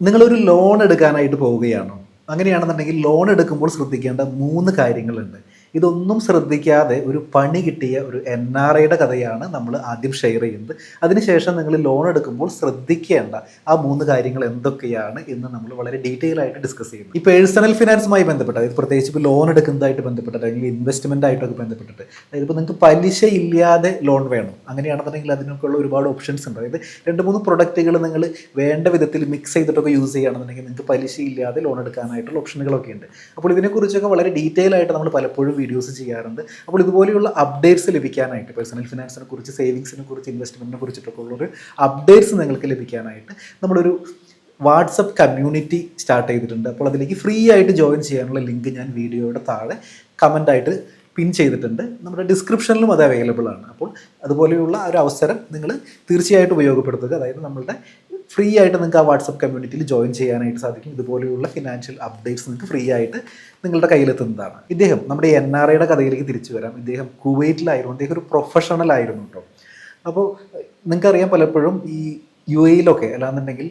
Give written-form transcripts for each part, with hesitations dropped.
നിങ്ങളൊരു ലോൺ എടുക്കാനായിട്ട് പോവുകയാണോ? അങ്ങനെയാണെന്നുണ്ടെങ്കിൽ ലോൺ എടുക്കുമ്പോൾ ശ്രദ്ധിക്കേണ്ട 3 കാര്യങ്ങളുണ്ട്. ഇതൊന്നും ശ്രദ്ധിക്കാതെ ഒരു പണി കിട്ടിയ ഒരു എൻ.ആർ.ഐയുടെ കഥയാണ് നമ്മൾ ആദ്യം ഷെയർ ചെയ്യുന്നത്. അതിനുശേഷം നിങ്ങൾ ലോൺ എടുക്കുമ്പോൾ ശ്രദ്ധിക്കേണ്ട ആ 3 കാര്യങ്ങൾ എന്തൊക്കെയാണ് എന്ന് നമ്മൾ വളരെ ഡീറ്റെയിൽ ആയിട്ട് ഡിസ്കസ് ചെയ്യുന്നു. ഈ പേഴ്സണൽ ഫിനാൻസുമായി ബന്ധപ്പെട്ട്, അതായത് പ്രത്യേകിച്ച് ഇപ്പോൾ ലോൺ എടുക്കുന്നതായിട്ട് ബന്ധപ്പെട്ടിട്ട് അല്ലെങ്കിൽ ഇൻവെസ്റ്റ്മെൻ്റ് ആയിട്ടൊക്കെ ബന്ധപ്പെട്ടിട്ട്, അതായത് ഇപ്പോൾ നിങ്ങൾക്ക് പലിശ ഇല്ലാതെ ലോൺ വേണം, അങ്ങനെയാണെന്നുണ്ടെങ്കിൽ അതിനൊക്കെയുള്ള ഒരുപാട് ഓപ്ഷൻസ് ഉണ്ട്. അതായത് 2-3 പ്രൊഡക്റ്റുകൾ നിങ്ങൾ വേണ്ട വിധത്തിൽ മിക്സ് ചെയ്തിട്ടൊക്കെ യൂസ് ചെയ്യുകയാണെന്നുണ്ടെങ്കിൽ നിങ്ങൾക്ക് പലിശ ഇല്ലാതെ ലോൺ എടുക്കാനായിട്ടുള്ള ഓപ്ഷനുകളൊക്കെ ഉണ്ട്. അപ്പോൾ ഇതിനെക്കുറിച്ചൊക്കെ വളരെ ഡീറ്റെയിൽ ആയിട്ട് നമ്മൾ പലപ്പോഴും വീഡിയോസ് ചെയ്യാറുണ്ട്. അപ്പോൾ ഇതുപോലെയുള്ള അപ്ഡേറ്റ്സ് ലഭിക്കാനായിട്ട്, പേഴ്സണൽ ഫിനാൻസിനെ കുറിച്ച്, സേവിങ്സിനെ കുറിച്ച്, ഇൻവെസ്റ്റ്മെൻറ്റിനെ കുറിച്ചിട്ടൊക്കെ ഉള്ളൊരു അപ്ഡേറ്റ്സ് നിങ്ങൾക്ക് ലഭിക്കാനായിട്ട് നമ്മളൊരു വാട്സപ്പ് കമ്മ്യൂണിറ്റി സ്റ്റാർട്ട് ചെയ്തിട്ടുണ്ട്. അപ്പോൾ അതിലേക്ക് ഫ്രീ ആയിട്ട് ജോയിൻ ചെയ്യാനുള്ള ലിങ്ക് ഞാൻ വീഡിയോയുടെ താഴെ കമൻ്റായിട്ട് പിൻ ചെയ്തിട്ടുണ്ട്. നമ്മുടെ ഡിസ്ക്രിപ്ഷനിലും അത് അവൈലബിൾ ആണ്. അപ്പോൾ അതുപോലെയുള്ള ഒരു അവസരം നിങ്ങൾ തീർച്ചയായിട്ടും ഉപയോഗപ്പെടുത്തുക. അതായത് നമ്മളുടെ ഫ്രീ ആയിട്ട് നിങ്ങൾക്ക് ആ വാട്സപ്പ് കമ്മ്യൂണിറ്റിയിൽ ജോയിൻ ചെയ്യാനായിട്ട് സാധിക്കും. ഇതുപോലെയുള്ള ഫിനാൻഷ്യൽ അപ്ഡേറ്റ്സ് നിങ്ങൾക്ക് ഫ്രീ ആയിട്ട് നിങ്ങളുടെ കയ്യിലെത്തുന്നതാണ്. ഇദ്ദേഹം നമ്മുടെ എൻ.ആർ.ഐയുടെ കഥയിലേക്ക് തിരിച്ചു വരാം. ഇദ്ദേഹം കുവൈറ്റിലായിരുന്നു. അദ്ദേഹം ഒരു പ്രൊഫഷണൽ ആയിരുന്നു കേട്ടോ. അപ്പോൾ നിങ്ങൾക്കറിയാം, പലപ്പോഴും ഈ UAE-യിലൊക്കെ അല്ലാന്നുണ്ടെങ്കിൽ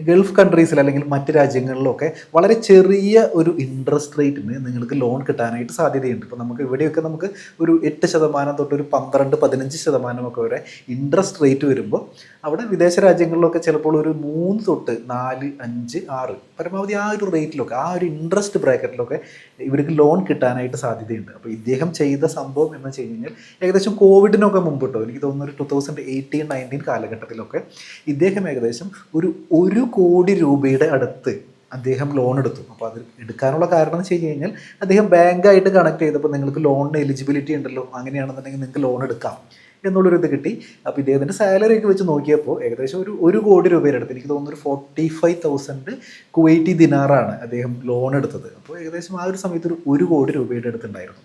ഗൾഫ് കൺട്രീസിൽ അല്ലെങ്കിൽ മറ്റ് രാജ്യങ്ങളിലൊക്കെ വളരെ ചെറിയ ഒരു ഇൻട്രസ്റ്റ് റേറ്റിന് നിങ്ങൾക്ക് ലോൺ കിട്ടാനായിട്ട് സാധ്യതയുണ്ട്. ഇപ്പോൾ നമുക്ക് ഇവിടെയൊക്കെ നമുക്ക് ഒരു 8% തൊട്ട് ഒരു 12-15% വരെ ഇൻട്രസ്റ്റ് റേറ്റ് വരുമ്പോൾ, അവിടെ വിദേശ രാജ്യങ്ങളിലൊക്കെ ചിലപ്പോൾ ഒരു 3 തൊട്ട് 4, 5, 6 പരമാവധി ആ ഒരു റേറ്റിലൊക്കെ, ആ ഒരു ഇൻട്രസ്റ്റ് ബ്രാക്കറ്റിലൊക്കെ ഇവർക്ക് ലോൺ കിട്ടാനായിട്ട് സാധ്യതയുണ്ട്. അപ്പോൾ ഇദ്ദേഹം ചെയ്ത സംഭവം എന്ന് വെച്ച് കഴിഞ്ഞാൽ, ഏകദേശം കോവിഡിനൊക്കെ മുമ്പ് കേട്ടോ, എനിക്ക് തോന്നുന്നു ഒരു 2018-19 കാലഘട്ടത്തിലൊക്കെ ഇദ്ദേഹം ഏകദേശം ഒരു 1 കോടി രൂപയുടെ അടുത്ത് അദ്ദേഹം ലോൺ എടുത്തു. അപ്പോൾ അത് എടുക്കാനുള്ള കാരണം എന്ന് വെച്ച് കഴിഞ്ഞാൽ, അദ്ദേഹം ബാങ്കായിട്ട് കണക്ട് ചെയ്തപ്പോൾ നിങ്ങൾക്ക് ലോണിന് എലിജിബിലിറ്റി ഉണ്ടല്ലോ, അങ്ങനെയാണെന്നുണ്ടെങ്കിൽ നിങ്ങൾക്ക് ലോൺ എടുക്കാം എന്നുള്ളൊരു ഇത് കിട്ടി. അപ്പോൾ ഇദ്ദേഹത്തിൻ്റെ സാലറി ഒക്കെ വെച്ച് നോക്കിയപ്പോൾ ഏകദേശം ഒരു 1 കോടി രൂപയുടെ അടുത്ത്, എനിക്ക് തോന്നുന്നു ഒരു 45,000 കുവൈറ്റി ദിനാറാണ് അദ്ദേഹം ലോൺ എടുത്തത്. അപ്പോൾ ഏകദേശം ആ ഒരു സമയത്ത് ഒരു 1 കോടി രൂപയുടെ അടുത്തുണ്ടായിരുന്നു.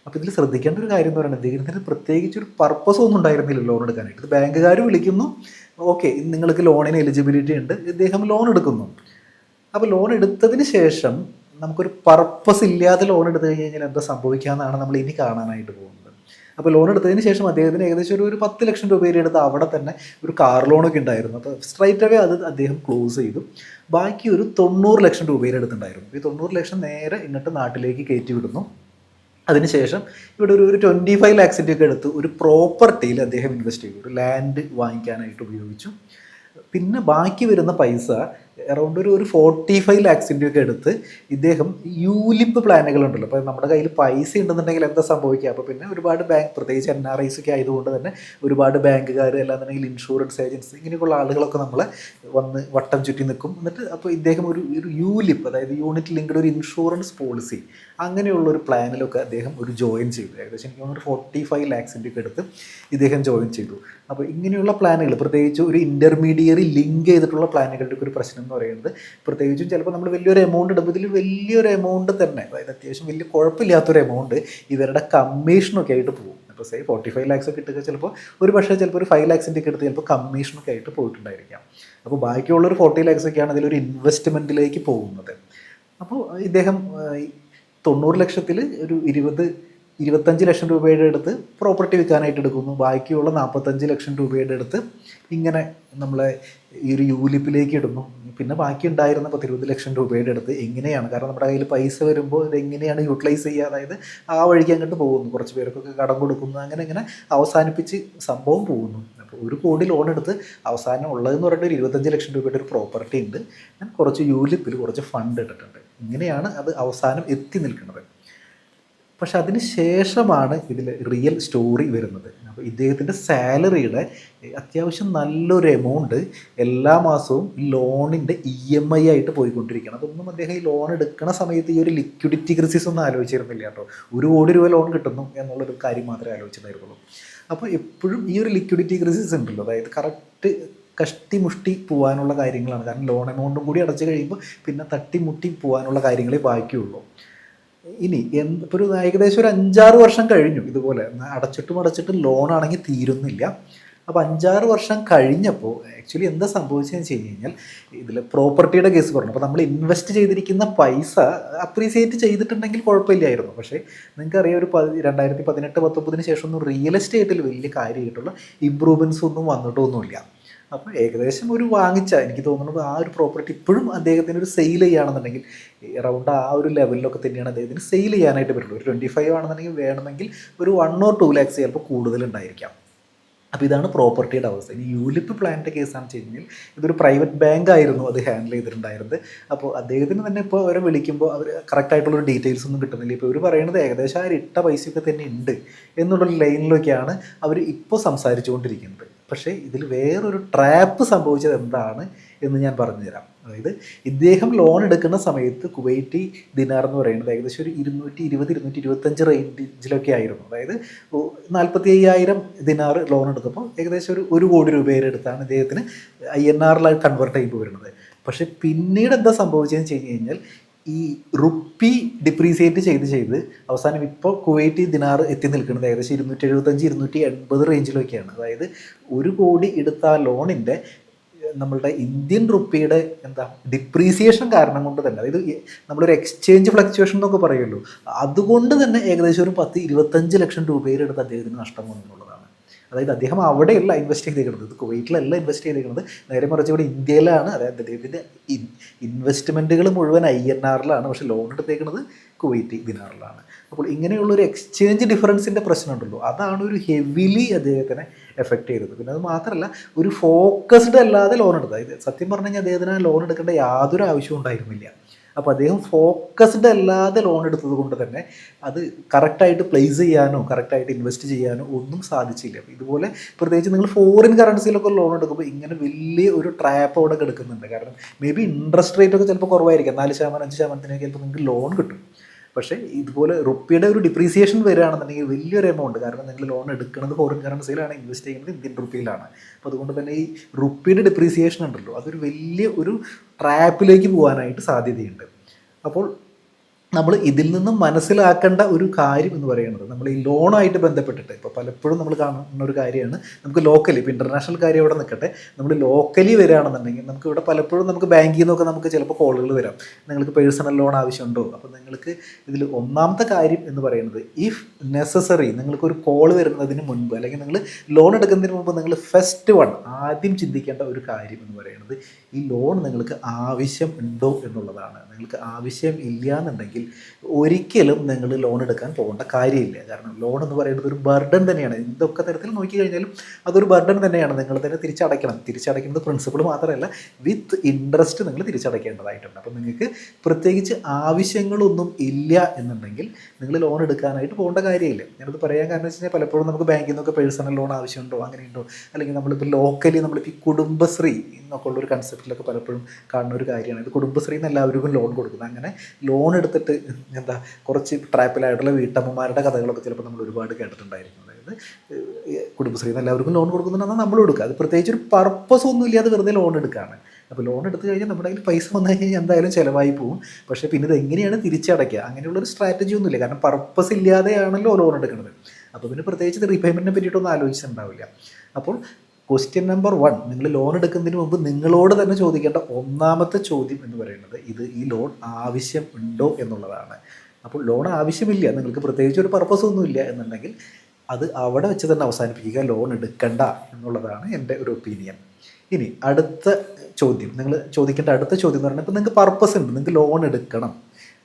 അപ്പോൾ ഇതിൽ ശ്രദ്ധിക്കേണ്ട ഒരു കാര്യം എന്ന് പറയുന്നത്, ഇദ്ദേഹത്തിന് പ്രത്യേകിച്ച് ഒരു പർപ്പസ് ഒന്നും ഉണ്ടായിരുന്നില്ല ലോൺ എടുക്കാനായിട്ട്. ഇത് ബാങ്കുകാർ വിളിക്കുന്നു, ഓക്കെ നിങ്ങൾക്ക് ലോണിന് എലിജിബിലിറ്റി ഉണ്ട്, ഇദ്ദേഹം ലോൺ എടുക്കുന്നു. അപ്പോൾ ലോൺ എടുത്തതിന് ശേഷം നമുക്കൊരു പർപ്പസ് ഇല്ലാതെ ലോൺ എടുത്തു കഴിഞ്ഞാൽ എന്താ സംഭവിക്കാമെന്നാണ് നമ്മൾ ഇനി കാണാനായിട്ട് പോകുന്നത്. അപ്പോൾ ലോൺ എടുത്തതിന് ശേഷം അദ്ദേഹത്തിന് ഏകദേശം ഒരു 10 ലക്ഷം രൂപയുടെ അടുത്ത് അവിടെ തന്നെ ഒരു കാർ ലോണൊക്കെ ഉണ്ടായിരുന്നു. അപ്പോൾ സ്ട്രൈറ്റ് അവേ അത് അദ്ദേഹം ക്ലോസ് ചെയ്തു. ബാക്കി ഒരു 90 ലക്ഷം രൂപയുടെ അടുത്തുണ്ടായിരുന്നു. ഈ 90 ലക്ഷം നേരെ ഇങ്ങോട്ട് നാട്ടിലേക്ക് കയറ്റി വിടുന്നു. അതിനുശേഷം ഇവിടെ ഒരു 25 ലാക്സിൻ്റെ ഒക്കെ എടുത്ത് ഒരു പ്രോപ്പർട്ടിയിൽ അദ്ദേഹം ഇൻവെസ്റ്റ് ചെയ്തു, ഒരു ലാൻഡ് വാങ്ങിക്കാനായിട്ട് ഉപയോഗിച്ചു. പിന്നെ ബാക്കി വരുന്ന പൈസ അറൗണ്ട് ഒരു 45 ലാക്സിൻ്റെ ഒക്കെ എടുത്ത് ഇദ്ദേഹം യൂലിപ്പ് പ്ലാനുകളുണ്ടല്ലോ, അപ്പോൾ നമ്മുടെ കയ്യിൽ പൈസ ഉണ്ടെന്നുണ്ടെങ്കിൽ എന്താ സംഭവിക്കുക, അപ്പോൾ പിന്നെ ഒരുപാട് ബാങ്ക്, പ്രത്യേകിച്ച് NRIs ഒക്കെ ആയതുകൊണ്ട് തന്നെ ഒരുപാട് ബാങ്കുകാർ അല്ലാന്നുണ്ടെങ്കിൽ ഇൻഷുറൻസ് ഏജൻസി ഇങ്ങനെയൊക്കെയുള്ള ആളുകളൊക്കെ നമ്മളെ വന്ന് വട്ടം ചുറ്റി നിൽക്കും. എന്നിട്ട് അപ്പോൾ ഇദ്ദേഹം ഒരു യൂലിപ്പ്, അതായത് യൂണിറ്റ് ലിങ്ക്ഡ് ഒരു ഇൻഷുറൻസ് പോളിസി, അങ്ങനെയുള്ള ഒരു പ്ലാനിലൊക്കെ അദ്ദേഹം ഒരു ജോയിൻ ചെയ്തു. ഏകദേശം എനിക്ക് തോന്നുന്നു 45 ലാക്സിൻ്റെ ഒക്കെ എടുത്ത് ഇദ്ദേഹം ജോയിൻ ചെയ്തു. അപ്പോൾ ഇങ്ങനെയുള്ള പ്ലാനുകൾ, പ്രത്യേകിച്ച് ഒരു ഇൻ്റർമീഡിയറി ലിങ്ക് ചെയ്തിട്ടുള്ള പ്ലാനുകളുടെ ഒരു പ്രശ്നം എന്ന് പറയുന്നത്, പ്രത്യേകിച്ചും ചിലപ്പോൾ നമ്മൾ വലിയൊരു എമൗണ്ട് ഇടുമ്പോൾ ഇതിൽ വലിയൊരു എമൗണ്ട് തന്നെ, അതായത് അത്യാവശ്യം വലിയ കുഴപ്പമില്ലാത്തൊരു എമൗണ്ട് ഇവരുടെ കമ്മീഷനൊക്കെ ആയിട്ട് പോകും. ഇപ്പോൾ സേ 45 ലാക്സ് ഒക്കെ ഇട്ടുക ചിലപ്പോൾ ഒരു 5 ലാക്സിൻ്റെ ഒക്കെ എടുത്ത് ചിലപ്പോൾ കമ്മീഷനൊക്കെ ആയിട്ട് പോയിട്ടുണ്ടായിരിക്കാം. അപ്പോൾ ബാക്കിയുള്ളൊരു 40 ലാക്സ് ഒക്കെയാണ് അതിലൊരു ഇൻവെസ്റ്റ്മെൻറ്റിലേക്ക് പോകുന്നത്. അപ്പോൾ ഇദ്ദേഹം 90 ലക്ഷത്തിൽ ഒരു 25 ലക്ഷം രൂപയുടെ അടുത്ത് പ്രോപ്പർട്ടി വിൽക്കാനായിട്ട് എടുക്കുന്നു. ബാക്കിയുള്ള 45 ലക്ഷം രൂപയുടെ അടുത്ത് ഇങ്ങനെ നമ്മളെ ഈ ഒരു യൂലിപ്പിലേക്ക് ഇടുന്നു. പിന്നെ ബാക്കി ഉണ്ടായിരുന്ന 20 ലക്ഷം രൂപയുടെ അടുത്ത് എങ്ങനെയാണ്, കാരണം നമ്മുടെ കയ്യിൽ പൈസ വരുമ്പോൾ ഇതെങ്ങനെയാണ് യൂട്ടിലൈസ് ചെയ്യുക, അതായത് ആ വഴിക്ക് അങ്ങോട്ട് പോകുന്നു, കുറച്ച് പേർക്കൊക്കെ കടം കൊടുക്കുന്നു, അങ്ങനെ അവസാനിപ്പിച്ച് സംഭവം പോകുന്നു. അപ്പോൾ 1 കോടി ലോൺ എടുത്ത് അവസാനം ഉള്ളതെന്ന് പറഞ്ഞിട്ട് ഒരു 25 ലക്ഷം രൂപയുടെ ഒരു പ്രോപ്പർട്ടി ഉണ്ട്, ഞാൻ കുറച്ച് യൂലിപ്പിൽ കുറച്ച് ഫണ്ട് ഇട്ടിട്ടുണ്ട്. ഇങ്ങനെയാണ് അത് അവസാനം എത്തി നിൽക്കുന്നത്. പക്ഷെ അതിന് ശേഷമാണ് ഇതിൽ റിയൽ സ്റ്റോറി വരുന്നത്. അപ്പോൾ ഇദ്ദേഹത്തിൻ്റെ സാലറിയുടെ അത്യാവശ്യം നല്ലൊരു എമൗണ്ട് എല്ലാ മാസവും ലോണിൻ്റെ EMI ആയിട്ട് പോയിക്കൊണ്ടിരിക്കണം. അതൊന്നും അദ്ദേഹം ഈ ലോൺ എടുക്കുന്ന സമയത്ത് ഈ ഒരു ലിക്വിഡിറ്റി ക്രിസിസ് ഒന്നും ആലോചിച്ചിരുന്നില്ല കേട്ടോ. 1 കോടി രൂപ ലോൺ കിട്ടുന്നു എന്നുള്ളൊരു കാര്യം മാത്രമേ ആലോചിച്ചിട്ടുണ്ടായിരുന്നുള്ളൂ. അപ്പോൾ എപ്പോഴും ഈ ഒരു ലിക്വിഡിറ്റി ക്രിസിസ് ഉണ്ടല്ലോ, അതായത് കറക്റ്റ് കഷ്ടിമുഷ്ടി പോകാനുള്ള കാര്യങ്ങളാണ്. കാരണം ലോൺ എമൗണ്ടും കൂടി അടച്ചു കഴിയുമ്പോൾ പിന്നെ തട്ടിമുട്ടി പോകാനുള്ള കാര്യങ്ങളെ ബാക്കിയുള്ളൂ. ഇനി ഇപ്പോൾ ഒരു ഏകദേശം ഒരു 5-6 വർഷം കഴിഞ്ഞു ഇതുപോലെ അടച്ചിട്ടും ലോണാണെങ്കിൽ തീരുന്നില്ല. അപ്പോൾ 5-6 വർഷം കഴിഞ്ഞപ്പോൾ ആക്ച്വലി എന്താ സംഭവിച്ചതെന്ന് വെച്ച് കഴിഞ്ഞാൽ, ഇതിൽ പ്രോപ്പർട്ടിയുടെ കേസ് പറഞ്ഞു. അപ്പോൾ നമ്മൾ ഇൻവെസ്റ്റ് ചെയ്തിരിക്കുന്ന പൈസ അപ്രീസിയേറ്റ് ചെയ്തിട്ടുണ്ടെങ്കിൽ കുഴപ്പമില്ലായിരുന്നു. പക്ഷേ നിങ്ങൾക്കറിയാം, ഒരു 2018-19 ശേഷം ഒന്നും റിയൽ എസ്റ്റേറ്റിൽ വലിയ കാര്യമായിട്ടുള്ള ഇമ്പ്രൂവ്മെൻറ്റ്സ് ഒന്നും വന്നിട്ടൊന്നുമില്ല. അപ്പോൾ ഏകദേശം ഒരു വാങ്ങിച്ച എനിക്ക് തോന്നുന്നത് ആ ഒരു പ്രോപ്പർട്ടി ഇപ്പോഴും അദ്ദേഹത്തിന് ഒരു സെയിൽ ചെയ്യുകയാണെന്നുണ്ടെങ്കിൽ അറൗണ്ട് ആ ഒരു ലെവലിലൊക്കെ തന്നെയാണ് അദ്ദേഹത്തിന് സെയിൽ ചെയ്യാനായിട്ട് പറ്റുള്ളൂ. ഒരു 25 ആണെന്നുണ്ടെങ്കിൽ വേണമെങ്കിൽ ഒരു 1 or 2 lakhs ചിലപ്പോൾ കൂടുതലുണ്ടായിരിക്കാം. അപ്പോൾ ഇതാണ് പ്രോപ്പർട്ടിയുടെ അവസ്ഥ. ഇനി യൂലിപ്പ് പ്ലാനിൻ്റെ കേസാണെന്ന് വെച്ച് കഴിഞ്ഞാൽ ഇതൊരു പ്രൈവറ്റ് ബാങ്ക് ആയിരുന്നു അത് ഹാൻഡിൽ ചെയ്തിട്ടുണ്ടായിരുന്നത്. അപ്പോൾ അദ്ദേഹത്തിന് തന്നെ ഇപ്പോൾ അവരെ വിളിക്കുമ്പോൾ അവർ കറക്റ്റായിട്ടുള്ളൊരു ഡീറ്റെയിൽസ് ഒന്നും കിട്ടുന്നില്ല. ഇപ്പോൾ ഇവർ പറയുന്നത് ഏകദേശം ആ ഇട്ട പൈസയൊക്കെ തന്നെ ഉണ്ട് എന്നുള്ളൊരു ലൈനിലൊക്കെയാണ് അവർ ഇപ്പോൾ സംസാരിച്ചുകൊണ്ടിരിക്കുന്നത്. പക്ഷേ ഇതിൽ വേറൊരു ട്രാപ്പ് സംഭവിച്ചത് എന്താണ് എന്ന് ഞാൻ പറഞ്ഞുതരാം. അതായത് ഇദ്ദേഹം ലോൺ എടുക്കുന്ന സമയത്ത് കുവൈറ്റി ദിനാർ എന്ന് പറയുന്നത് ഏകദേശം ഒരു 220-225 റേഞ്ചിലൊക്കെ ആയിരുന്നു. അതായത് 45,000 ദിനാർ ലോൺ എടുത്തപ്പോൾ ഏകദേശം ഒരു 1 കോടി രൂപയുടെ അടുത്താണ് ഇദ്ദേഹത്തിന് INR കൺവേർട്ട് ചെയ്യുമ്പോൾ വരുന്നത്. പക്ഷേ പിന്നീട് എന്താ സംഭവിച്ചതെന്ന് വെച്ച് കഴിഞ്ഞാൽ ഈ റുപ്പി ഡിപ്രീസിയേറ്റ് ചെയ്ത് അവസാനം ഇപ്പോൾ കുവൈറ്റി ദിനാർ എത്തി നിൽക്കുന്നത് ഏകദേശം 275-280 റേഞ്ചിലൊക്കെയാണ്. അതായത് 1 കോടി എടുത്ത ആ ലോണിൻ്റെ നമ്മളുടെ ഇന്ത്യൻ റുപ്പിയുടെ ഡിപ്രീസിയേഷൻ കാരണം കൊണ്ട് തന്നെ, അതായത് നമ്മളൊരു എക്സ്ചേഞ്ച് ഫ്ലക്ച്വേഷൻ എന്നൊക്കെ പറയുമല്ലോ, അതുകൊണ്ട് തന്നെ ഏകദേശം ഒരു 10-25 ലക്ഷം രൂപയുടെ അടുത്ത് അദ്ദേഹത്തിന് നഷ്ടം വന്നുള്ളതാണ്. അതായത് അദ്ദേഹം അവിടെയല്ല ഇൻവെസ്റ്റ് ചെയ്തേക്കുന്നത്, ഇത് കുവൈറ്റിലല്ല ഇൻവെസ്റ്റ് ചെയ്തേക്കുന്നത്, നേരെ മറിച്ച് ഇവിടെ ഇന്ത്യയിലാണ്. അതായത് അദ്ദേഹത്തിൻ്റെ ഇൻവെസ്റ്റ്മെൻറ്റുകൾ മുഴുവൻ INR പക്ഷേ ലോൺ എടുത്തേക്കുന്നത് കുവൈറ്റി ദിനാറിലാണ്. അപ്പോൾ ഇങ്ങനെയുള്ളൊരു എക്സ്ചേഞ്ച് ഡിഫറൻസിൻ്റെ പ്രശ്നമുണ്ടല്ലോ, അതാണ് ഒരു ഹെവിലി അദ്ദേഹത്തിനെ എഫക്റ്റ് ചെയ്തത്. പിന്നെ അത് മാത്രമല്ല, ഒരു ഫോക്കസ്ഡ് അല്ലാതെ ലോൺ എടുത്തത്. അതായത് സത്യം പറഞ്ഞു കഴിഞ്ഞാൽ അദ്ദേഹത്തിന് ആ ലോൺ എടുക്കേണ്ട യാതൊരു ആവശ്യവും ഉണ്ടായിരുന്നില്ല. അപ്പോൾ അദ്ദേഹം ഫോക്കസ്ഡ് അല്ലാതെ ലോൺ എടുത്തത് കൊണ്ട് തന്നെ അത് കറക്റ്റായിട്ട് പ്ലേസ് ചെയ്യാനോ കറക്റ്റായിട്ട് ഇൻവെസ്റ്റ് ചെയ്യാനോ ഒന്നും സാധിച്ചില്ല. അപ്പോൾ ഇതുപോലെ പ്രത്യേകിച്ച് നിങ്ങൾ ഫോറിൻ കറൻസിയിലൊക്കെ ലോൺ എടുക്കുമ്പോൾ ഇങ്ങനെ വലിയ ഒരു ട്രാപ്പ് അവിടെ കിടക്കുന്നുണ്ട്. കാരണം മേ ബി ഇൻട്രസ്റ്റ് റേറ്റ് ഒക്കെ ചിലപ്പോൾ കുറവായിരിക്കാം, 4%, 5%-ക്ക് ചിലപ്പോൾ നിങ്ങൾക്ക് ലോൺ കിട്ടും. പക്ഷേ ഇതുപോലെ റുപ്പിയുടെ ഒരു ഡിപ്രീസിയേഷൻ വരികയാണെന്നുണ്ടെങ്കിൽ വലിയൊരു എമൗണ്ട്, കാരണം നിങ്ങൾ ലോൺ എടുക്കുന്നത് ഫോറിൻ കറൻസിയിലാണ്, ഇൻവെസ്റ്റ് ചെയ്യുന്നത് ഇന്ത്യൻ റുപ്പിയിലാണ്. അപ്പോൾ അതുകൊണ്ട് തന്നെ ഈ റുപ്പിയുടെ ഡിപ്രീസിയേഷൻ ഉണ്ടല്ലോ, അതൊരു വലിയ ഒരു ട്രാപ്പിലേക്ക് പോകാനായിട്ട് സാധ്യതയുണ്ട്. അപ്പോൾ നമ്മൾ ഇതിൽ നിന്നും മനസ്സിലാക്കേണ്ട ഒരു കാര്യം എന്ന് പറയുന്നത്, നമ്മൾ ഈ ലോണായിട്ട് ബന്ധപ്പെട്ടിട്ട് ഇപ്പോൾ പലപ്പോഴും നമ്മൾ കാണുന്ന ഒരു കാര്യമാണ്, നമുക്ക് ലോക്കലി, ഇപ്പോൾ ഇൻ്റർനാഷണൽ കാര്യം ഇവിടെ നിൽക്കട്ടെ, നമ്മൾ ലോക്കലി വരികയാണെന്നുണ്ടെങ്കിൽ നമുക്ക് ഇവിടെ പലപ്പോഴും നമുക്ക് ബാങ്കിൽ നിന്നൊക്കെ നമുക്ക് ചിലപ്പോൾ കോളുകൾ വരാം, നിങ്ങൾക്ക് പേഴ്സണൽ ലോൺ ആവശ്യമുണ്ടോ. അപ്പോൾ നിങ്ങൾക്ക് ഇതിൽ ഒന്നാമത്തെ കാര്യം എന്ന് പറയുന്നത്, ഇഫ് നെസസറി നിങ്ങൾക്കൊരു കോൾ വരുന്നതിന് മുൻപ് അല്ലെങ്കിൽ നിങ്ങൾ ലോൺ എടുക്കുന്നതിന് മുമ്പ് നിങ്ങൾ ആദ്യം ചിന്തിക്കേണ്ട ഒരു കാര്യം എന്ന് പറയുന്നത്, ഈ ലോൺ നിങ്ങൾക്ക് ആവശ്യം ഉണ്ടോ എന്നുള്ളതാണ്. നിങ്ങൾക്ക് ആവശ്യം ഇല്ല എന്നുണ്ടെങ്കിൽ ഒരിക്കലും നിങ്ങൾ ലോൺ എടുക്കാൻ പോകേണ്ട കാര്യമില്ല. കാരണം ലോൺ എന്ന് പറയുന്നത് ഒരു ബർഡൻ തന്നെയാണ്. എന്തൊക്കെ തരത്തിൽ നോക്കിക്കഴിഞ്ഞാലും അതൊരു ബർഡൻ തന്നെയാണ്. നിങ്ങൾ തന്നെ തിരിച്ചടയ്ക്കുന്നത് പ്രിൻസിപ്പിൾ മാത്രമല്ല, വിത്ത് ഇൻട്രസ്റ്റ് നിങ്ങൾ തിരിച്ചടയ്ക്കേണ്ടതായിട്ടുണ്ട്. അപ്പം നിങ്ങൾക്ക് പ്രത്യേകിച്ച് ആവശ്യങ്ങളൊന്നും ഇല്ല എന്നുണ്ടെങ്കിൽ നിങ്ങൾ ലോൺ എടുക്കാനായിട്ട് പോകേണ്ട കാര്യമില്ല. ഞാനത് പറയാൻ കാരണം വെച്ച് കഴിഞ്ഞാൽ പലപ്പോഴും നമുക്ക് ബാങ്കിൽ നിന്നൊക്കെ പേഴ്സണൽ ലോൺ ആവശ്യമുണ്ടോ, അങ്ങനെയുണ്ടോ, അല്ലെങ്കിൽ നമ്മളിപ്പോൾ ലോക്കലി നമ്മളിപ്പോൾ ഈ കുടുംബശ്രീ എന്നൊക്കെ ഉള്ളൊരു കൺസെപ്റ്റിലൊക്കെ പലപ്പോഴും കാണുന്ന ഒരു കാര്യമാണ്. ഇത് കുടുംബശ്രീ എന്ന് എല്ലാവർക്കും ലോൺ കൊടുക്കുന്നത്. അങ്ങനെ ലോൺ എടുത്തിട്ട് കുറച്ച് ട്രാപ്പിലായിട്ടുള്ള വീട്ടമ്മമാരുടെ കഥകളൊക്കെ ചിലപ്പോൾ നമ്മൾ ഒരുപാട് കേട്ടിട്ടുണ്ടായിരിക്കും. അതായത് കുടുംബശ്രീ എന്ന് എല്ലാവർക്കും ലോൺ കൊടുക്കുന്നുണ്ടെന്നാൽ നമ്മൾ കൊടുക്കുക. അത് പ്രത്യേകിച്ച് ഒരു പർപ്പസ് ഒന്നും ഇല്ലാതെ വെറുതെ ലോൺ എടുക്കുകയാണ്. അപ്പോൾ ലോൺ എടുത്തു കഴിഞ്ഞാൽ നമ്മുടെ കയ്യിൽ പൈസ വന്നു കഴിഞ്ഞാൽ എന്തായാലും ചിലവായി പോകും. പക്ഷേ പിന്നെ ഇത് എങ്ങനെയാണ് തിരിച്ചടയ്ക്കുക, അങ്ങനെയുള്ളൊരു സ്ട്രാറ്റജി ഒന്നുമില്ല. കാരണം പർപ്പസ് ഇല്ലാതെയാണല്ലോ ലോൺ എടുക്കുന്നത്. അപ്പോൾ പിന്നെ പ്രത്യേകിച്ച് ഇത് റീപേയ്മെൻറ്റിനെ പറ്റിയിട്ടൊന്നും ആലോചിച്ചിട്ടുണ്ടാവില്ല. അപ്പോൾ ക്വസ്റ്റ്യൻ നമ്പർ 1, നിങ്ങൾ ലോൺ എടുക്കുന്നതിന് മുമ്പ് നിങ്ങളോട് തന്നെ ചോദിക്കേണ്ട ഒന്നാമത്തെ ചോദ്യം എന്ന് പറയുന്നത്, ഈ ലോൺ ആവശ്യം ഉണ്ടോ എന്നുള്ളതാണ്. അപ്പോൾ ലോൺ ആവശ്യമില്ല, നിങ്ങൾക്ക് പ്രത്യേകിച്ച് ഒരു പർപ്പസ് ഒന്നുമില്ല എന്നുണ്ടെങ്കിൽ അത് അവിടെ വെച്ച് തന്നെ അവസാനിപ്പിക്കുക, ലോൺ എടുക്കണ്ട എന്നുള്ളതാണ് എൻ്റെ ഒരു ഒപ്പീനിയൻ. ഇനി അടുത്ത ചോദ്യം, നിങ്ങൾ ചോദിക്കേണ്ട അടുത്ത ചോദ്യം എന്ന് പറഞ്ഞാൽ, ഇപ്പോൾ നിങ്ങൾക്ക് പർപ്പസ് ഉണ്ട്, നിങ്ങൾക്ക് ലോൺ എടുക്കണം,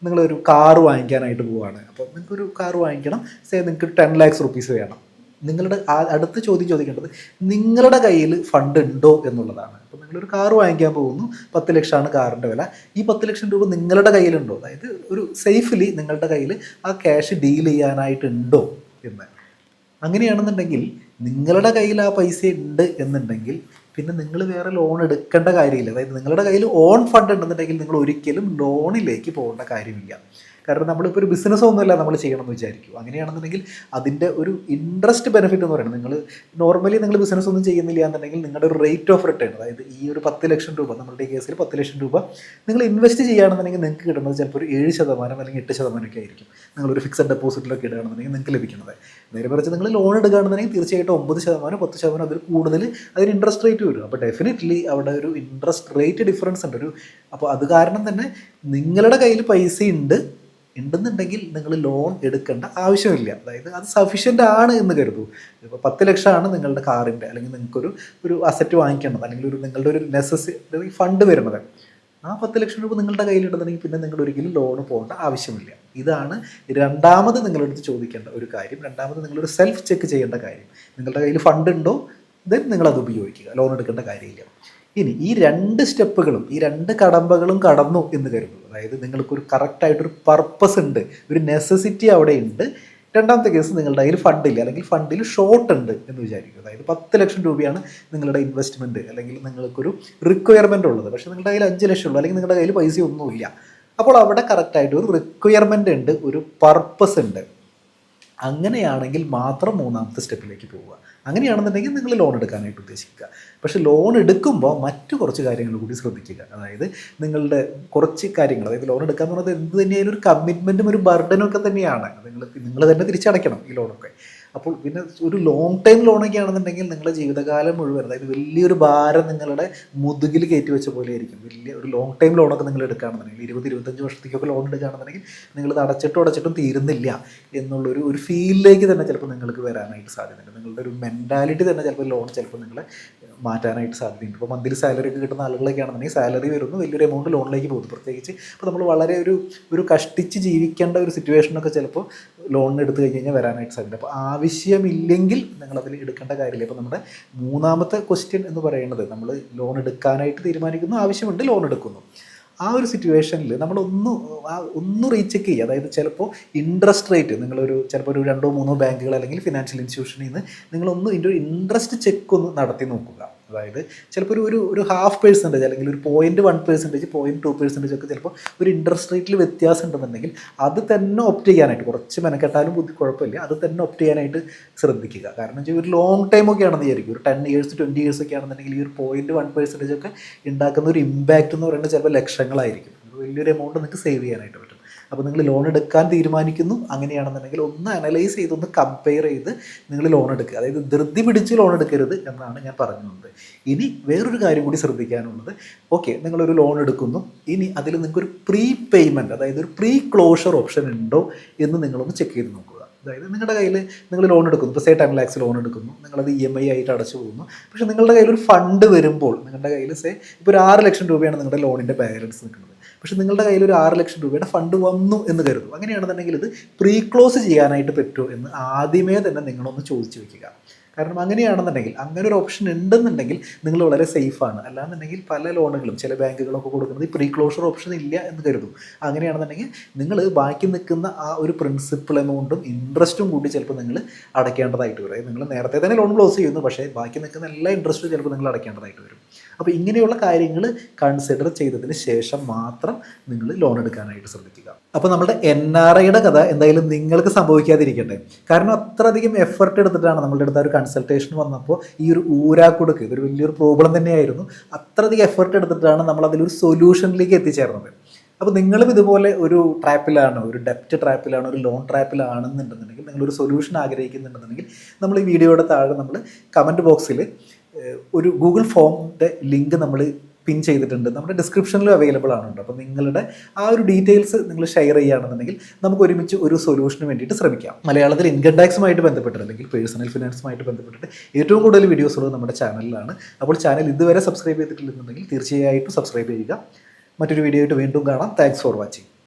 നിങ്ങളൊരു കാറ് വാങ്ങിക്കാനായിട്ട് പോവുകയാണ്. അപ്പോൾ നിങ്ങൾക്കൊരു കാറ് വാങ്ങിക്കണം, നിങ്ങൾക്ക് 10 lakhs rupees വേണം. നിങ്ങളുടെ അടുത്ത ചോദ്യം ചോദിക്കേണ്ടത്, നിങ്ങളുടെ കയ്യിൽ ഫണ്ട് ഉണ്ടോ എന്നുള്ളതാണ്. അപ്പോൾ നിങ്ങളൊരു കാറ് വാങ്ങിക്കാൻ പോകുന്നു, 10 ലക്ഷമാണ് കാറിൻ്റെ വില. ഈ 10 ലക്ഷം രൂപ നിങ്ങളുടെ കയ്യിലുണ്ടോ, അതായത് ഒരു സേഫ്ലി നിങ്ങളുടെ കയ്യിൽ ആ ക്യാഷ് ഡീൽ ചെയ്യാനായിട്ടുണ്ടോ എന്ന്. അങ്ങനെയാണെന്നുണ്ടെങ്കിൽ നിങ്ങളുടെ കയ്യിൽ ആ പൈസ ഉണ്ട് എന്നുണ്ടെങ്കിൽ പിന്നെ നിങ്ങൾ വേറെ ലോൺ എടുക്കേണ്ട കാര്യമില്ല. അതായത് നിങ്ങളുടെ കയ്യിൽ ഓൺ ഫണ്ട് ഉണ്ടെന്നുണ്ടെങ്കിൽ നിങ്ങൾ ഒരിക്കലും ലോണിലേക്ക് പോകേണ്ട കാര്യമില്ല. കാരണം നമ്മളിപ്പോൾ ഒരു ബിസിനസ് ഒന്നുമല്ല നമ്മൾ ചെയ്യണമെന്ന് വിചാരിക്കും. അങ്ങനെയാണെന്നുണ്ടെങ്കിൽ അതിൻ്റെ ഒരു ഇൻട്രസ്റ്റ് ബെനിഫിറ്റ് എന്ന് പറയുന്നത്, നിങ്ങൾ നോർമലി നിങ്ങൾ ബിസിനസ് ഒന്നും ചെയ്യുന്നില്ല എന്നുണ്ടെങ്കിൽ നിങ്ങളുടെ ഒരു റേറ്റ് ഓഫ് റിട്ടേൺ, അതായത് ഈ ഒരു 10 ലക്ഷം രൂപ, നമ്മളുടെ കേസിൽ 10 ലക്ഷം രൂപ നിങ്ങൾ ഇൻവെസ്റ്റ് ചെയ്യുകയാണെന്നുണ്ടെങ്കിൽ നിങ്ങൾക്ക് കിട്ടുന്നത് ചിലപ്പോൾ ഒരു 7% അല്ലെങ്കിൽ 8% ഒക്കെ ആയിരിക്കും. നിങ്ങളൊരു ഫിക്സഡ് ഡെപ്പോസിറ്റിലൊക്കെ ഇടുകയാണെന്നുണ്ടെങ്കിൽ നിങ്ങൾക്ക് ലഭിക്കുന്നത്. നേരെ മറിച്ച് നിങ്ങൾ ലോൺ എടുക്കുകയാണെന്നുണ്ടെങ്കിൽ തീർച്ചയായിട്ടും 9%, 10% അതിൽ കൂടുതൽ അതിന് ഇൻട്രസ്റ്റ് റേറ്റ് വരും. അപ്പോൾ ഡെഫിനറ്റ്ലി അവിടെ ഒരു ഇൻട്രസ്റ്റ് റേറ്റ് ഡിഫറൻസ് ഉണ്ട്. അപ്പോൾ അത് കാരണം തന്നെ നിങ്ങളുടെ കയ്യിൽ പൈസ ഉണ്ട്, ഉണ്ടെന്നുണ്ടെങ്കിൽ നിങ്ങൾ ലോൺ എടുക്കേണ്ട ആവശ്യമില്ല. അതായത് അത് സഫീഷ്യൻ്റ് ആണ് എന്ന് കരുതൂ. ഇപ്പോൾ 10 ലക്ഷമാണ് നിങ്ങളുടെ കാറിൻ്റെ അല്ലെങ്കിൽ നിങ്ങൾക്കൊരു അസറ്റ് വാങ്ങിക്കേണ്ടത് അല്ലെങ്കിൽ നിങ്ങളുടെ ഒരു ഫണ്ട് വരുന്നത്. ആ 10 ലക്ഷം രൂപ നിങ്ങളുടെ കയ്യിലുണ്ടെന്നുണ്ടെങ്കിൽ പിന്നെ നിങ്ങൾ ഒരിക്കലും ലോണ് പോകേണ്ട ആവശ്യമില്ല. ഇതാണ് രണ്ടാമത് നിങ്ങളെടുത്ത് ചോദിക്കേണ്ട ഒരു കാര്യം. രണ്ടാമത് നിങ്ങളൊരു സെൽഫ് ചെക്ക് ചെയ്യേണ്ട കാര്യം. നിങ്ങളുടെ കയ്യിൽ ഫണ്ട് ഉണ്ടോ, ദെൻ നിങ്ങളത് ഉപയോഗിക്കുക, ലോൺ എടുക്കേണ്ട കാര്യമില്ല. ഇനി ഈ 2 സ്റ്റെപ്പുകളും ഈ 2 കടമ്പകളും കടന്നു എന്ന് കരുതുന്നു. അതായത് നിങ്ങൾക്കൊരു കറക്റ്റായിട്ടൊരു പർപ്പസ് ഉണ്ട്, ഒരു നെസസിറ്റി അവിടെ ഉണ്ട്. രണ്ടാമത്തെ കേസ് നിങ്ങളുടെ കയ്യിൽ ഫണ്ടില്ല അല്ലെങ്കിൽ ഫണ്ടിൽ ഷോർട്ട് ഉണ്ട് എന്ന് വിചാരിക്കും. അതായത് 10 ലക്ഷം രൂപയാണ് നിങ്ങളുടെ ഇൻവെസ്റ്റ്മെൻറ്റ് അല്ലെങ്കിൽ നിങ്ങൾക്കൊരു റിക്വയർമെൻ്റ് ഉള്ളത്. പക്ഷേ നിങ്ങളുടെ കയ്യിൽ 5 ലക്ഷം ഉള്ളൂ അല്ലെങ്കിൽ നിങ്ങളുടെ കയ്യിൽ പൈസ ഒന്നുമില്ല. അപ്പോൾ അവിടെ കറക്റ്റായിട്ട് ഒരു റിക്വയർമെൻ്റ് ഉണ്ട്, ഒരു പർപ്പസ് ഉണ്ട്. അങ്ങനെയാണെങ്കിൽ മാത്രം മൂന്നാമത്തെ സ്റ്റെപ്പിലേക്ക് പോവുക. അങ്ങനെയാണെന്നുണ്ടെങ്കിൽ നിങ്ങൾ ലോൺ എടുക്കാനായിട്ട് ഉദ്ദേശിക്കുക. പക്ഷേ ലോൺ എടുക്കുമ്പോൾ മറ്റു കുറച്ച് കാര്യങ്ങൾ കൂടി ശ്രദ്ധിക്കുക. അതായത് നിങ്ങളുടെ കുറച്ച് കാര്യങ്ങൾ, അതായത് ലോൺ എടുക്കുക എന്ന് പറയുന്നത് എന്ത് തന്നെയായാലും ഒരു കമ്മിറ്റ്മെൻറ്റും ഒരു ബർഡനും ഒക്കെ തന്നെയാണ്. നിങ്ങൾ തന്നെ തിരിച്ചടയ്ക്കണം ഈ ലോണൊക്കെ. അപ്പോൾ പിന്നെ ഒരു ലോങ് ടൈം ലോണൊക്കെ ആണെന്നുണ്ടെങ്കിൽ നിങ്ങളുടെ ജീവിതകാലം മുഴുവൻ, അതായത് വലിയൊരു ഭാരം നിങ്ങളുടെ മുതുകിൽ കയറ്റി വെച്ച പോലെ ആയിരിക്കും. വലിയ ഒരു ലോങ് ടൈം ലോണൊക്കെ നിങ്ങൾ എടുക്കുകയാണെന്നുണ്ടെങ്കിൽ 20-25 വർഷത്തേക്കൊക്കെ ലോൺ എടുക്കുകയാണെന്നുണ്ടെങ്കിൽ നിങ്ങളത് അടച്ചിട്ടും തീരുന്നില്ല എന്നുള്ളൊരു ഫീലിലേക്ക് തന്നെ ചിലപ്പോൾ നിങ്ങൾക്ക് വരാനായിട്ട് സാധ്യതയുണ്ട്. നിങ്ങളുടെ ഒരു മെൻറ്റാലിറ്റി തന്നെ ചിലപ്പോൾ ലോൺ ചിലപ്പോൾ നിങ്ങളെ മാറ്റാനായിട്ട് സാധ്യതയുണ്ട്. ഇപ്പോൾ മന്ത്ലി സാലറി ഒക്കെ കിട്ടുന്ന ആളുകളൊക്കെ ആണെന്നുണ്ടെങ്കിൽ സാലറി വരുന്നു, വലിയൊരു എമൗണ്ട് ലോണിലേക്ക് പോകുന്നു. പ്രത്യേകിച്ച് ഇപ്പോൾ നമ്മൾ വളരെ ഒരു കഷ്ടിച്ച് ജീവിക്കേണ്ട ഒരു സിറ്റുവേഷനൊക്കെ ചിലപ്പോൾ ലോണിന് എടുത്തു കഴിഞ്ഞാൽ വരാനായിട്ട് സാധ്യത. അപ്പോൾ ആവശ്യമില്ലെങ്കിൽ നിങ്ങളതിൽ എടുക്കേണ്ട കാര്യമില്ല. ഇപ്പോൾ നമ്മുടെ മൂന്നാമത്തെ ക്വസ്റ്റ്യൻ എന്ന് പറയുന്നത്, നമ്മൾ ലോൺ എടുക്കാനായിട്ട് തീരുമാനിക്കുന്നു, ആവശ്യമുണ്ട്, ലോൺ എടുക്കുന്നു. ആ ഒരു സിറ്റുവേഷനിൽ ഒന്ന് റീചെക്ക് ചെയ്യുക. അതായത് ചിലപ്പോൾ ഇൻട്രസ്റ്റ് റേറ്റ് ചിലപ്പോൾ ഒരു 2-3 ബാങ്കുകൾ അല്ലെങ്കിൽ ഫിനാൻഷ്യൽ ഇൻസ്റ്റിറ്റ്യൂഷനിൽ നിന്ന് നിങ്ങളൊന്ന് ഇതിൻ്റെ ഒരു ഇൻട്രസ്റ്റ് ചെക്ക് ഒന്ന് നടത്തി നോക്കുക. അതായത് ചിലപ്പോൾ ഒരു 0.5% അല്ലെങ്കിൽ ഒരു 0.1%, 0.2% ഒക്കെ ചിലപ്പോൾ ഒരു ഇൻട്രസ്റ്റ് റേറ്റിൽ വ്യത്യാസം ഉണ്ടെന്നുണ്ടെങ്കിൽ അത് തന്നെ ഓപ്റ്റ് ചെയ്യാനായിട്ട്, കുറച്ച് മെനക്കെട്ടാലും കുഴപ്പമില്ല, അത് തന്നെ ഓപ്റ്റ് ചെയ്യാനായിട്ട് ശ്രദ്ധിക്കുക. കാരണം വെച്ചാൽ ഒരു ലോങ് ടൈം ഒക്കെ ആണെന്ന് വിചാരിക്കും, ഒരു 10 years 20 years ഒക്കെ ആണെന്നുണ്ടെങ്കിൽ ഈ ഒരു 0.1% ഒക്കെ ഉണ്ടാക്കുന്ന ഒരു ഇമ്പാക്റ്റ് എന്ന് പറയുന്നത് ചിലപ്പോൾ ലക്ഷങ്ങളായിരിക്കും. വലിയൊരു എമൗണ്ട് നിങ്ങൾക്ക് സേവ് ചെയ്യാനായിട്ട് പറ്റും. അപ്പോൾ നിങ്ങൾ ലോൺ എടുക്കാൻ തീരുമാനിക്കുന്നു, അങ്ങനെയാണെന്നുണ്ടെങ്കിൽ ഒന്ന് അനലൈസ് ചെയ്ത് ഒന്ന് കമ്പയർ ചെയ്ത് നിങ്ങൾ ലോൺ എടുക്കുക. അതായത് ധൃതി പിടിച്ച് ലോൺ എടുക്കരുത് എന്നാണ് ഞാൻ പറഞ്ഞത്. ഇനി വേറൊരു കാര്യം കൂടി ശ്രദ്ധിക്കാനുള്ളത്, ഓക്കെ നിങ്ങളൊരു ലോൺ എടുക്കുന്നു, ഇനി അതിൽ നിങ്ങൾക്കൊരു പ്രീ പേയ്മെൻറ്റ്, അതായത് ഒരു പ്രീ ക്ലോഷർ ഓപ്ഷൻ ഉണ്ടോ എന്ന് നിങ്ങളൊന്ന് ചെക്ക് ചെയ്ത് നോക്കുക. അതായത് നിങ്ങളുടെ കയ്യിൽ നിങ്ങൾ ലോൺ എടുക്കുന്നു, ഇപ്പോൾ 10 lakhs ലോൺ എടുക്കുന്നു, നിങ്ങളത് EMI ആയിട്ട് അടച്ചു പോകുന്നു. പക്ഷേ നിങ്ങളുടെ കയ്യിൽ ഒരു ഫണ്ട് വരുമ്പോൾ, നിങ്ങളുടെ കയ്യിൽ ഇപ്പോൾ ഒരു 6 ലക്ഷം രൂപയാണ് നിങ്ങളുടെ ലോണിൻ്റെ ബാലൻസ് നിൽക്കുന്നത്. പക്ഷേ നിങ്ങളുടെ കയ്യിൽ ഒരു 6 ലക്ഷം രൂപയുടെ ഫണ്ട് വന്നു എന്ന് കരുതും. അങ്ങനെയാണെന്നുണ്ടെങ്കിൽ ഇത് പ്രീ ക്ലോസ് ചെയ്യാനായിട്ട് പറ്റുമോ എന്ന് ആദ്യമേ തന്നെ നിങ്ങളൊന്ന് ചോദിച്ചു വയ്ക്കുക. കാരണം അങ്ങനെയാണെന്നുണ്ടെങ്കിൽ, അങ്ങനെ ഒരു ഓപ്ഷൻ ഉണ്ടെന്നുണ്ടെങ്കിൽ നിങ്ങൾ വളരെ സേഫാണ്. അല്ലാന്നുണ്ടെങ്കിൽ പല ലോണുകളും ചില ബാങ്കുകളൊക്കെ കൊടുക്കുന്നത് ഈ പ്രീ ക്ലോഷർ ഓപ്ഷൻ ഇല്ല എന്ന് കരുതും. അങ്ങനെയാണെന്നുണ്ടെങ്കിൽ നിങ്ങൾ ബാക്കി നിൽക്കുന്ന ആ ഒരു പ്രിൻസിപ്പൽ എമൗണ്ടും ഇൻട്രസ്റ്റും കൂടി ചിലപ്പോൾ നിങ്ങൾ അടയ്ക്കേണ്ടതായിട്ട് വരും. നിങ്ങൾ നേരത്തെ തന്നെ ലോൺ ക്ലോസ് ചെയ്യുന്നു, പക്ഷേ ബാക്കി നിൽക്കുന്ന എല്ലാ ഇൻട്രസ്റ്റും ചിലപ്പോൾ നിങ്ങൾ അടയ്ക്കേണ്ടതായിട്ട് വരും. അപ്പോൾ ഇങ്ങനെയുള്ള കാര്യങ്ങൾ കൺസിഡർ ചെയ്തതിന് ശേഷം മാത്രം നിങ്ങൾ ലോൺ എടുക്കാനായിട്ട് ശ്രദ്ധിക്കുക. അപ്പോൾ നമ്മുടെ NRIയുടെ കഥ എന്തായാലും നിങ്ങൾക്ക് സംഭവിക്കാതിരിക്കട്ടെ. കാരണം അത്രയധികം എഫർട്ട് എടുത്തിട്ടാണ് നമ്മളുടെ അടുത്ത ഒരു കൺസൾട്ടേഷൻ വന്നപ്പോൾ ഈ ഒരു ഊരാക്കുടുക്ക് ഇതൊരു വലിയൊരു പ്രോബ്ലം തന്നെയായിരുന്നു. അത്രയധികം എഫർട്ട് എടുത്തിട്ടാണ് നമ്മൾ അതിലൊരു സൊല്യൂഷനിലേക്ക് എത്തിച്ചേർന്നത്. അപ്പോൾ നിങ്ങളും ഇതുപോലെ ഒരു ട്രാപ്പിലാണ്, ഒരു ഡെപ്റ്റ് ട്രാപ്പിലാണ്, ഒരു ലോൺ ട്രാപ്പിലാണെന്നുണ്ടെന്നുണ്ടെങ്കിൽ, നിങ്ങളൊരു സൊല്യൂഷൻ ആഗ്രഹിക്കുന്നുണ്ടെന്നുണ്ടെങ്കിൽ, നമ്മൾ ഈ വീഡിയോയുടെ താഴെ നമ്മൾ കമൻറ്റ് ബോക്സിൽ ഒരു ഗൂഗിൾ ഫോമിൻ്റെ ലിങ്ക് നമ്മൾ പിൻ ചെയ്തിട്ടുണ്ട്, നമ്മുടെ ഡിസ്ക്രിപ്ഷനിലും അവൈലബിൾ ആണ്. അപ്പോൾ നിങ്ങളുടെ ആ ഒരു ഡീറ്റെയിൽസ് നിങ്ങൾ ഷെയർ ചെയ്യുകയാണെന്നുണ്ടെങ്കിൽ നമുക്ക് ഒരുമിച്ച് ഒരു സൊല്യൂഷന് വേണ്ടിയിട്ട് ശ്രമിക്കാം. മലയാളത്തിൽ ഇൻകം ടാക്സുമായിട്ട് ബന്ധപ്പെട്ടിട്ട് അല്ലെങ്കിൽ പേഴ്സണൽ ഫിനാൻസുമായിട്ട് ബന്ധപ്പെട്ടിട്ട് ഏറ്റവും കൂടുതൽ വീഡിയോസുള്ളത് നമ്മുടെ ചാനലിലാണ്. അപ്പോൾ ചാനൽ ഇതുവരെ സബ്സ്ക്രൈബ് ചെയ്തിട്ടില്ലെന്നുണ്ടെങ്കിൽ തീർച്ചയായിട്ടും സബ്സ്ക്രൈബ് ചെയ്യുക. മറ്റൊരു വീഡിയോ ആയിട്ട് വീണ്ടും കാണാം. Thanks for watching.